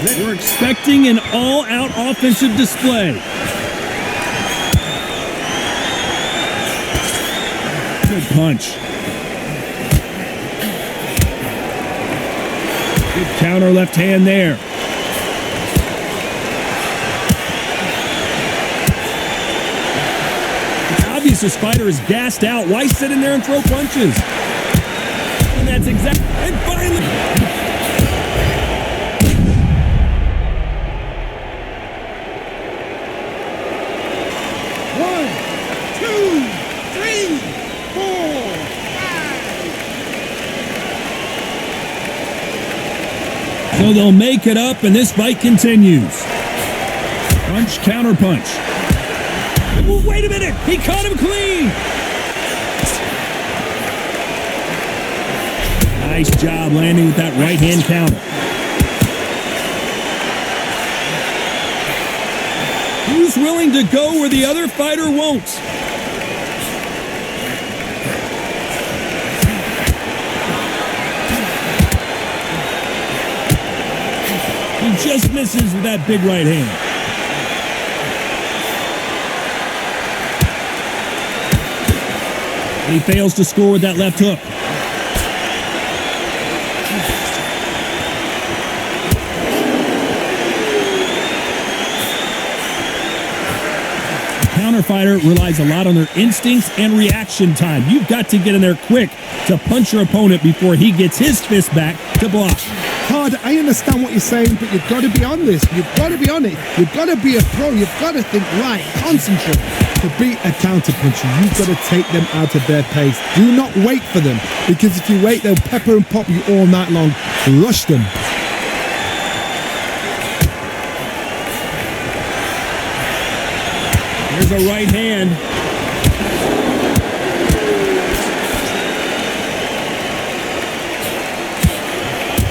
We're expecting an all-out offensive display. Good punch. Good counter left hand there. It's obvious this fighter is gassed out. Why sit in there and throw punches? And that's exactly... And finally... So they'll make it up, and this fight continues. Punch, counter punch. Ooh, wait a minute! He caught him clean! Nice job landing with that right-hand counter. Who's willing to go where the other fighter won't? He just misses with that big right hand. He fails to score with that left hook. The counter fighter relies a lot on their instincts and reaction time. You've got to get in there quick to punch your opponent before he gets his fist back to block. Hard, I understand what you're saying, but you've got to be on this. You've got to be on it. You've got to be a pro. You've got to think, right, concentrate. To beat a counterpuncher, you've got to take them out of their pace. Do not wait for them, because if you wait, they'll pepper and pop you all night long. Rush them. Here's a right hand.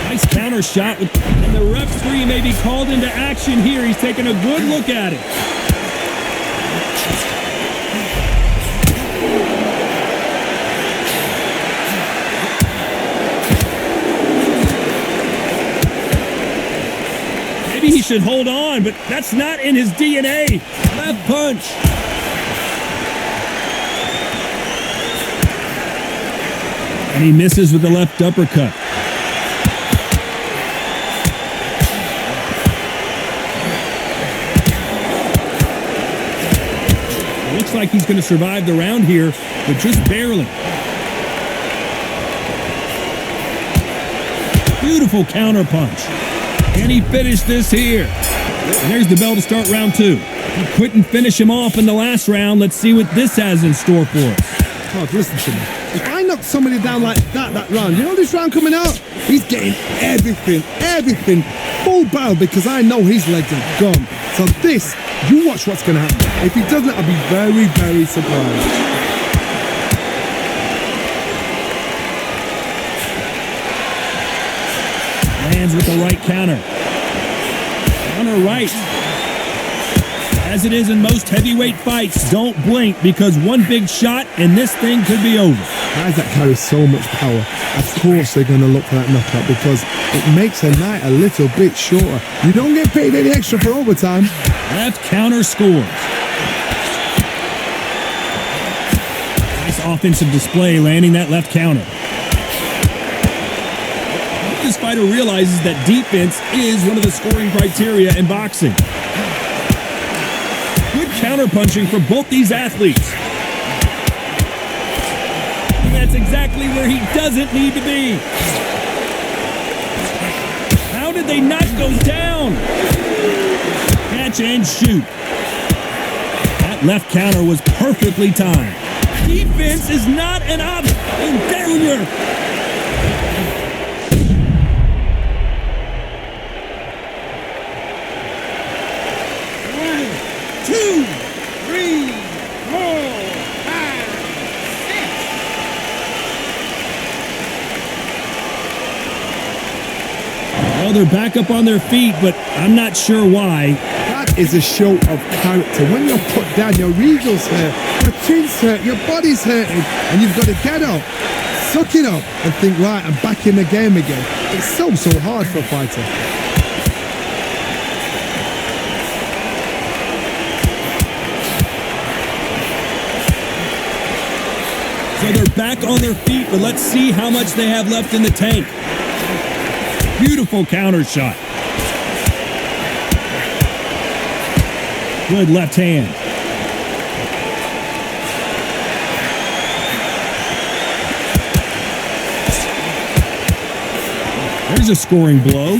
Nice counter shot, and the referee may be called into action here. He's taking a good look at it. Maybe he should hold on, but that's not in his DNA. Left punch. And he misses with the left uppercut. Looks like he's going to survive the round here, but just barely. Beautiful counter punch. Can he finish this here? And there's the bell to start round two. He couldn't finish him off in the last round. Let's see what this has in store for us. Oh, listen to me. If I knock somebody down like that round, you know this round coming out? He's getting everything, full barrel, because I know his legs are gone. So this, you watch what's going to happen. If he doesn't, I'll be very, very surprised. Lands with the right counter. Counter right. As it is in most heavyweight fights, don't blink, because one big shot and this thing could be over. Guys that carry so much power, of course they're going to look for that knockout, because it makes a night a little bit shorter. You don't get paid any extra for overtime. Left counter scores. Nice offensive display, landing that left counter. This fighter realizes that defense is one of the scoring criteria in boxing. Good counterpunching for both these athletes. And that's exactly where he doesn't need to be. How did they not go down? Catch and shoot. That left counter was perfectly timed. Defense is not an option. Failure. Well, they're back up on their feet, but I'm not sure why. That is a show of character. When you're put down, your eagle's hurt, your chin's hurt, your body's hurting, and you've got to get up, suck it up, and think, right, I'm back in the game again. It's so hard for a fighter. So they're back on their feet, but let's see how much they have left in the tank. Beautiful counter shot. Good left hand. There's a scoring blow.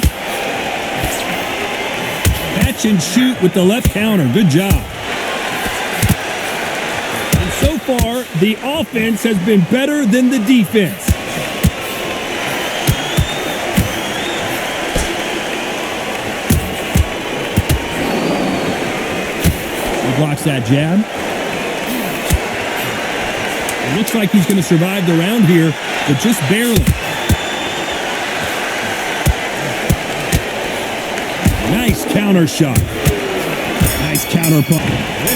Catch and shoot with the left counter. Good job. And so far, the offense has been better than the defense. He blocks that jab. It looks like he's going to survive the round here, but just barely. Nice counter shot. Nice counter punch.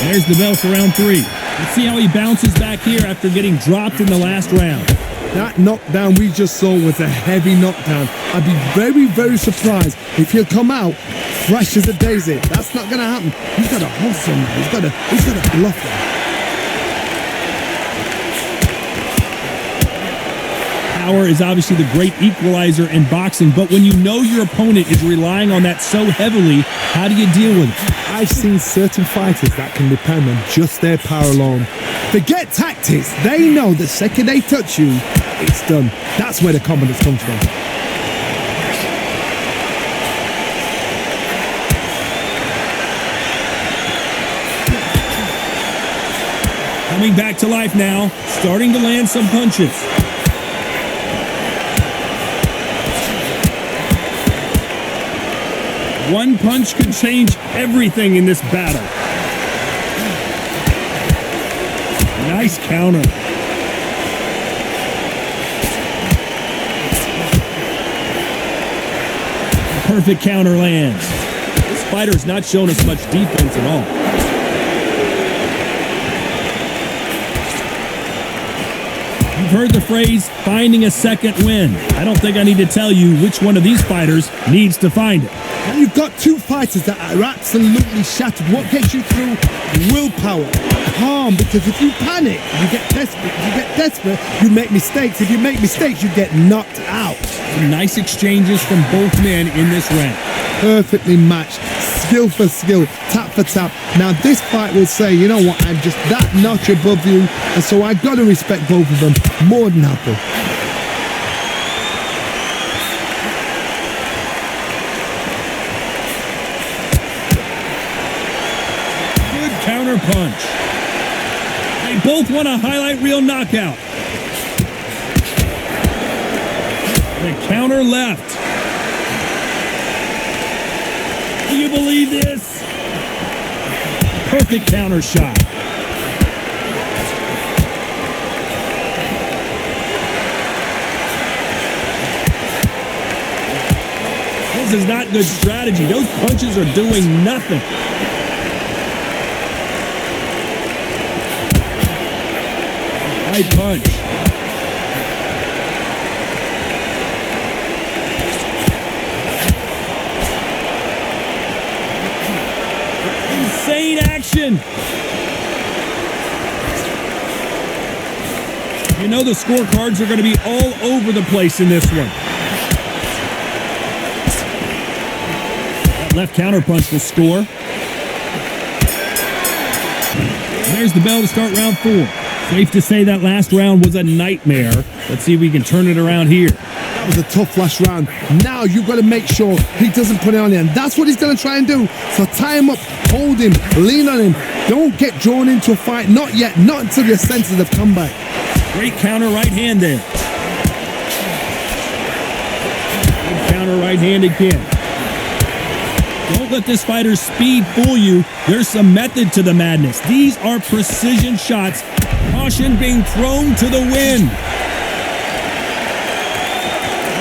There's the bell for round 3. Let's see how he bounces back here after getting dropped in the last round. That knockdown we just saw was a heavy knockdown. I'd be very, very surprised if he'll come out fresh as a daisy. That's not going to happen. He's got to hustle now. He's got to bluff him. Power is obviously the great equalizer in boxing, but when you know your opponent is relying on that so heavily, how do you deal with it? I've seen certain fighters that can depend on just their power alone. Forget tactics. They know the second they touch you, it's done. That's where the confidence comes from. Coming back to life now, starting to land some punches. One punch could change everything in this battle. Nice counter. Perfect counter lands. This fighter's not shown us much defense at all. You've heard the phrase, finding a second win. I don't think I need to tell you which one of these fighters needs to find it. And you've got two fighters that are absolutely shattered. What gets you through? Willpower. Calm, because if you panic, you get desperate. If you get desperate, you make mistakes. If you make mistakes, you get knocked out. Some nice exchanges from both men in this round. Perfectly matched. Skill for skill, tap for tap. Now this fight will say, you know what, I'm just that notch above you, and so I got to respect both of them more than happy. Good counter punch. They both want a highlight reel knockout. The counter left. Do you believe this? Perfect counter shot. This is not good strategy. Those punches are doing nothing. Right punch. Insane action. You know the scorecards are going to be all over the place in this one. That left counter punch will score. There's the bell to start round 4. Safe to say that last round was a nightmare. Let's see if we can turn it around here. That was a tough last round. Now you've got to make sure he doesn't put it on you, and that's what he's going to try and do. So tie him up, hold him, lean on him. Don't get drawn into a fight. Not yet. Not until your senses have come back. Great counter right hand there. Good counter right hand again. Don't let this fighter's speed fool you. There's some method to the madness. These are precision shots. Caution being thrown to the wind.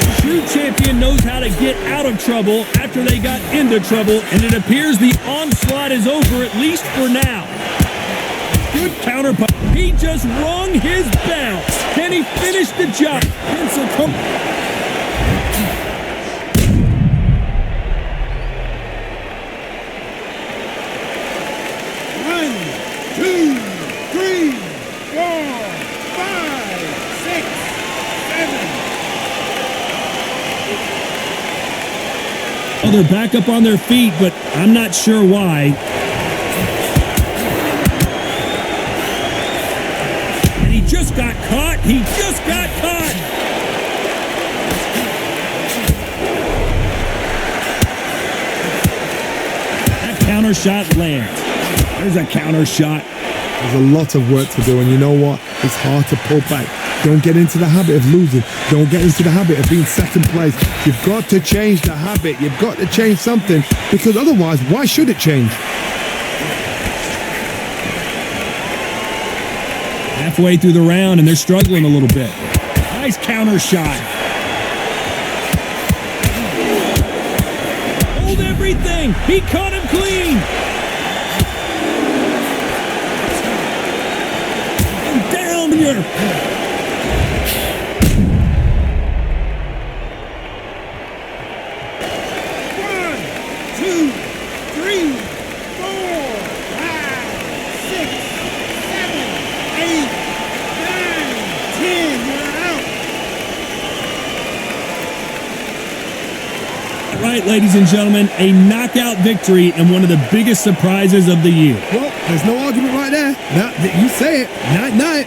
The true champion knows how to get out of trouble after they got into trouble, and it appears the onslaught is over, at least for now. Good counter punch. He just rung his bell. Can he finish the job? One, two, three, four, five. Oh, they're back up on their feet, but I'm not sure why. And he just got caught. He just got caught. That counter shot lands. There's a counter shot. There's a lot of work to do, and you know what? It's hard to pull back. Don't get into the habit of losing. Don't get into the habit of being second place. You've got to change the habit. You've got to change something, because otherwise, why should it change? Halfway through the round, and they're struggling a little bit. Nice counter shot. Hold everything. He caught him clean. Down here. right, ladies and gentlemen, a knockout victory and one of the biggest surprises of the year. Well, there's no argument right there. You say it. Night, night.